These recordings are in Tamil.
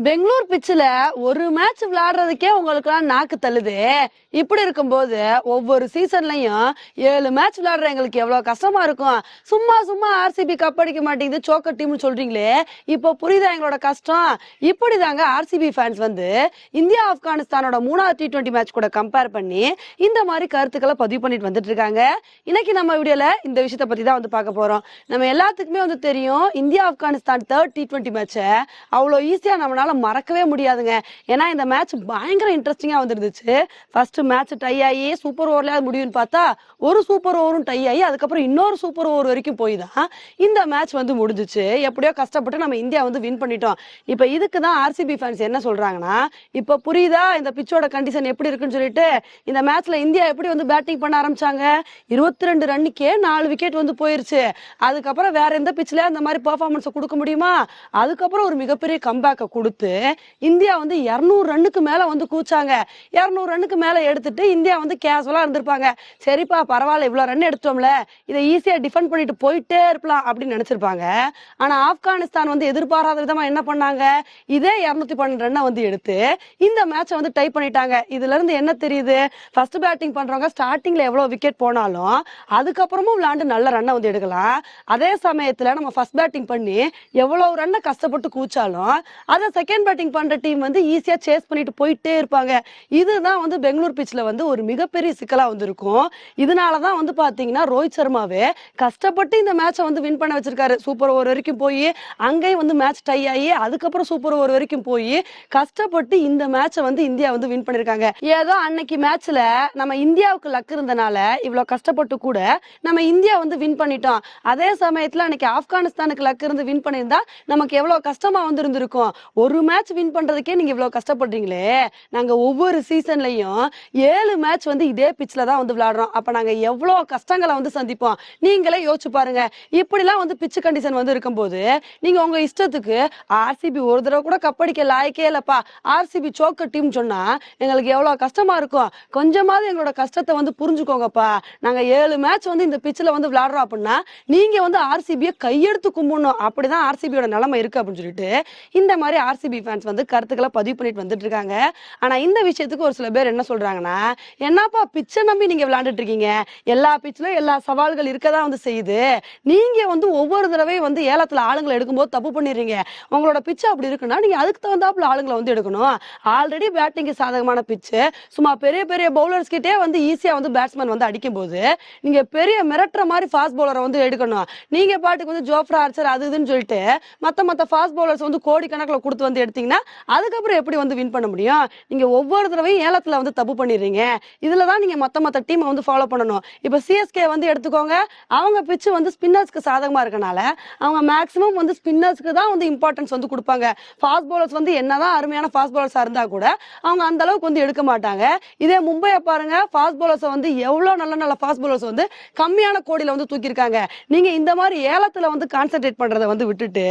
பெங்களூர் பிச்சில் ஒரு மேட்ச் விளையாடுறதுக்கே உங்களுக்குலாம் நாக்கு தள்ளுது. இப்படி இருக்கும்போது ஒவ்வொரு சீசன்லயும் 7 மேட்ச் விளையாடுற எங்களுக்கு எவ்வளவு கஷ்டமா இருக்கும். சும்மா சும்மா ஆர்சிபி கப் அடிக்க மாட்டேங்குது சோக்கர் டீம்னு சொல்றீங்களே, இப்போ புரியுதா எங்களோட கஷ்டம்? இப்படிதாங்க ஆர்சிபி ஃபேன்ஸ் வந்து இந்தியா ஆப்கானிஸ்தானோட 3வது T20 மேட்ச் கூட கம்பேர் பண்ணி இந்த மாதிரி கருத்துக்களை பதிவு பண்ணிட்டு வந்துட்டு இருக்காங்க. இன்னைக்கு நம்ம வீடியோல இந்த விஷயத்தை பத்தி தான் வந்து பார்க்க போறோம். நம்ம எல்லாத்துக்குமே வந்து தெரியும், இந்தியா ஆப்கானிஸ்தான் 3rd T20 மேட்சை அவ்வளோ ஈஸியா நம்மளால மறக்கவே முடியாதுங்க. ஏன்னா இந்த மேட்ச் பயங்கர இன்ட்ரெஸ்டிங்கா வந்துருந்துச்சு. ஃபர்ஸ்ட் மேட்ச் டை ஆகி சூப்பர் ஓவர்ல முடியும்னு பார்த்தா ஒரு சூப்பர் ஓவரும் டை ஆகி அதுக்கப்புறம் இன்னொரு சூப்பர் ஓவர் வரைக்கும் போய் தான் இந்த மேட்ச் வந்து முடிஞ்சிச்சு. எப்படியோ கஷ்டப்பட்டு நம்ம இந்தியா வந்து வின் பண்ணிட்டோம். இப்போ இதுக்கு தான் ஆர்சிபி ஃபேன்ஸ் என்ன சொல்றாங்கன்னா, இப்போ புரியுதா இந்த பிச்சோட கண்டிஷன் எப்படி இருக்குன்னு சொல்லிட்டு. இந்த மேட்ச்ல இந்தியா எப்படி வந்து பேட்டிங் பண்ண ஆரம்பிச்சாங்க. 22 ரன்னுக்கே 4 விக்கெட் வந்து போயிருச்சு. அதுக்கப்புறம் வேற எந்த பிச்சில அந்த மாதிரி பெர்ஃபார்மன்ஸ் கொடுக்க முடியுமா? அதுக்கப்புறம் ஒரு மிகப்பெரிய கம்பேக்கை கொடுத்து இந்தியா வந்து 200 ரன்னுக்கு மேல வந்து கூச்சாங்க. 200 ரன்னுக்கு மேல எடுத்துட்டு இந்தியா வந்து கேஷுவலா இருந்திருப்பாங்க. சரிப்பா பரவாயில்ல, இவ்வளவு ரன் எடுத்தோம்ல, இதை ஈஸியா டிஃபெண்ட் பண்ணிட்டு போயிட்டே இருக்கலாம் அப்படின்னு நினைச்சிருப்பாங்க. ஆனா ஆப்கானிஸ்தான் வந்து எதிர்பாராத விதமா என்ன பண்ணாங்க, இதே 212 ரன்னை வந்து எடுத்து இந்த மேட்சை வந்து டை பண்ணிட்டாங்க. இதுல இருந்து என்ன தெரியுது, ஃபர்ஸ்ட் பேட்டிங் பண்றவங்க ஸ்டார்டிங்ல எவ்வளவு விக்கெட் போனாலும் அதுக்கப்புறமும் விளையாண்டு நல்ல ரன்னை வந்து எடுக்கலாம். அதே சமயத்துல நம்ம ஃபர்ஸ்ட் பேட்டிங் பண்ணி எவ்வளவு ரன்னை கஷ்டப்பட்டு கூச்சாலும் அதை செகண்ட் பேட்டிங் பண்ற டீம் வந்து ஈஸியா சேஸ் பண்ணிட்டு போயிட்டே இருப்பாங்க. இதுதான் வந்து பெங்களூர் பிச்ல வந்து ஒரு மிகப்பெரிய சிக்கலா வந்து இருக்கும். இதனாலதான் வந்து பாத்தீங்கன்னா ரோஹித் சர்மாவே கஷ்டப்பட்டு இந்த மேட்சை வந்து வின் பண்ண வச்சிருக்காரு. சூப்பர் ஓவர் வரைக்கும் போய் அங்கேயும் வந்து மேட்ச் டை ஆகி அதுக்கப்புறம் சூப்பர் ஓவர் வரைக்கும் போய் கஷ்டப்பட்டு இந்த மேட்சை வந்து இந்தியா வந்து வின் பண்ணிருக்காங்க. ஏதோ அன்னைக்கு மேட்ச்ல நம்ம இந்தியாவுக்கு லக் இருந்தனால இவ்வளவு கஷ்டப்பட்டு கூட நம்ம இந்தியா வந்து வின் பண்ணிட்டோம். அதே சமயத்துல அன்னைக்கு ஆப்கானிஸ்தானுக்கு லக் இருந்து வின் பண்ணியிருந்தா நமக்கு எவ்வளவு கஷ்டமா வந்து இருந்திருக்கும். ஒரு மேட்ச் வின் பண்றதுக்கே நீங்க இவ்வளவு கஷ்டப்படுறீங்களே, நாங்க ஒவ்வொரு சீசன்லயும் 7 மேட்ச் வந்து இதே பிச்ல தான் வந்து விளையாடுறோம். அப்ப நாங்க எவ்வளவு கஷ்டங்களை வந்து சந்திப்போம் நீங்களே யோசிச்சு பாருங்க. இப்படிலாம் வந்து பிச்சு கண்டிஷன் வந்து இருக்கும்போது நீங்க உங்க இஷ்டத்துக்கு ஆர்சிபி ஒரு தடவை கூட கப்படிக்க லாயக்கே இல்லப்பா, ஆர்சிபி சோக்கர் டீம் சொன்னா எங்களுக்கு எவ்வளவு கஷ்டமா இருக்கும். கொஞ்சமாவது எங்களோட கஷ்டத்தை வந்து புரிஞ்சுக்கோங்கப்பா. நாங்க 7 மேட்ச் வந்து இந்த பிச்ல வந்து விளையாடுறோம் அப்படின்னா நீங்க வந்து ஆர்சிபியை கையெடுத்து கும்பிடணும். அப்படிதான் ஆர்சிபியோட நிலைமை இருக்கு அப்படின்னு சொல்லிட்டு இந்த மாதிரி ஆர்சிபி ஃபேன்ஸ் வந்து கருத்துக்களை பதிவு பண்ணிட்டு வந்துட்டு இருக்காங்க. ஆனா இந்த விஷயத்துக்கு ஒரு சில பேர் என்ன சொல்றாங்கன்னா, என்னப்பா பிச்சை நம்பி நீங்க விளையாண்டுட்டு இருக்கீங்க, எல்லா பிச்சிலும் எல்லா சவால்கள் இருக்கதான் வந்து செய்யுது, நீங்க வந்து ஒவ்வொரு தடவையும் வந்து ஏலத்துல ஆளுங்களை எடுக்கும்போது தப்பு பண்ணிடுறீங்க. உங்களோட பிச்சு அப்படி இருக்குன்னா நீங்க அதுக்கு தகுந்தாப்புல ஆளுங்களை வந்து எடுக்கணும். ஆல்ரெடி பேட்டிங்கு சாதகமான பிச்சு, சும்மா பெரிய பெரிய பவுலர்ஸ் கிட்டே வந்து ஈஸியா வந்து பேட்ஸ்மேன் வந்து அடிக்கும் போது நீங்க பெரிய மிரட்டுற மாதிரி ஃபாஸ்ட் பவுலரை வந்து எடுக்கணும். நீங்க பாட்டுக்கு வந்து ஜோஃப்ரா ஆர்ச்சர் அது இதுன்னு சொல்லிட்டு மத்த ஃபாஸ்ட் பவுலர்ஸ் வந்து கோடி கணக்கில் கொடுத்து வந்து எடுத்தீங்கன்னா அதுக்கப்புறம் எப்படி வந்து வின் பண்ண முடியும்? நீங்க ஒவ்வொரு தடவையும் ஏலத்துல வந்து தப்பு பண்ணிடுறீங்க. இதுலதான் நீங்க மத்த டீமை வந்து ஃபாலோ பண்ணணும். இப்ப சிஎஸ்கே வந்து எடுத்துக்கோங்க, அவங்க பிச்சு வந்து ஸ்பின்னர்ஸ்க்கு சாதகமா இருக்கனால அவங்க மேக்சிமம் வந்து ஸ்பின்னர்ஸ்க்கு தான் வந்து இம்பார்ட்டன்ஸ் வந்து கொடுப்பாங்க. ஃபாஸ்ட் பவுலர்ஸ் வந்து என்னதான் அருமையான ஃபாஸ்ட் பவுலர்ஸா இருந்தா கூட அவங்க அந்த அளவுக்கு வந்து எடுக்க மாட்டாங்க. இதே மும்பையை பாருங்க, ஃபாஸ்ட் பவுலர்ஸ் வந்து எவ்வளவு நல்ல நல்ல ஃபாஸ்ட் பவுலர்ஸ் வந்து கம்மியான கோடியில வந்து தூக்கியிருக்காங்க. நீங்க இந்த மாதிரி ஏலத்துல வந்து கான்சென்ட்ரேட் பண்றதை வந்து விட்டுட்டு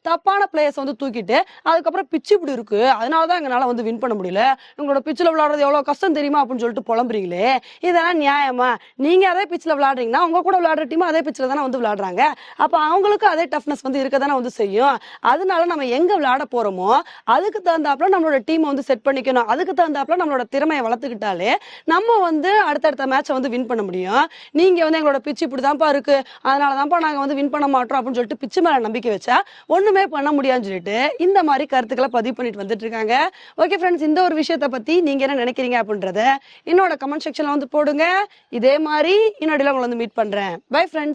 தப்பான பிளேயர்ஸ் வந்து தூக்கிட்டு அதுக்கப்புறம் பிச்சு இப்படி இருக்கு அதனாலதான் எங்களால வந்து வின் பண்ண முடியல, உங்களோட பிச்சில் விளையாடுறது எவ்வளவு கஷ்டம் தெரியுமா அப்படின்னு சொல்லிட்டு புலம்புறீங்களே, இதெல்லாம் நியாயமா? நீங்க அதே பிச்சில் விளையாடுறீங்கன்னா உங்க கூட விளையாடுற டீம் அதே பிச்சில் தானே வந்து விளையாடுறாங்க. அப்ப அவங்களுக்கு அதே டஃப்னஸ் வந்து இருக்க தானே வந்து செய்யும். அதனால நம்ம எங்க விளையாட போறோமோ அதுக்கு தகுந்தாப்புல நம்மளோட டீமை வந்து செட் பண்ணிக்கணும். அதுக்கு தகுந்தாப்புல நம்மளோட திறமையை வளர்த்துக்கிட்டாலே நம்ம வந்து அடுத்தடுத்த மேட்சை வந்து வின் பண்ண முடியும். நீங்க வந்து எங்களோட பிச்சு இப்படிதான்ப்பா இருக்கு அதனாலதான்ப்பா நாங்க வந்து வின் பண்ண மாட்டோம் அப்படின்னு சொல்லிட்டு பிச்சு மேல நம்பிக்கை வச்சா ஒண்ணுமே பண்ண முடியாதுன்னு சொல்லிட்டு இந்த மாதிரி கருத்துக்களை பதிவு பண்ணிட்டு வந்துட்டு இருக்காங்க. ஓகே ஃப்ரெண்ட்ஸ், இந்த ஒரு விஷயத்தை பத்தி நீங்க என்ன நினைக்கிறீங்க அப்படின்றத என்னோட கமெண்ட் செக்ஷன்ல வந்து போடுங்க. இதே மாதிரி இன்னொடையில உங்களை வந்து மீட் பண்றேன். Bye friends.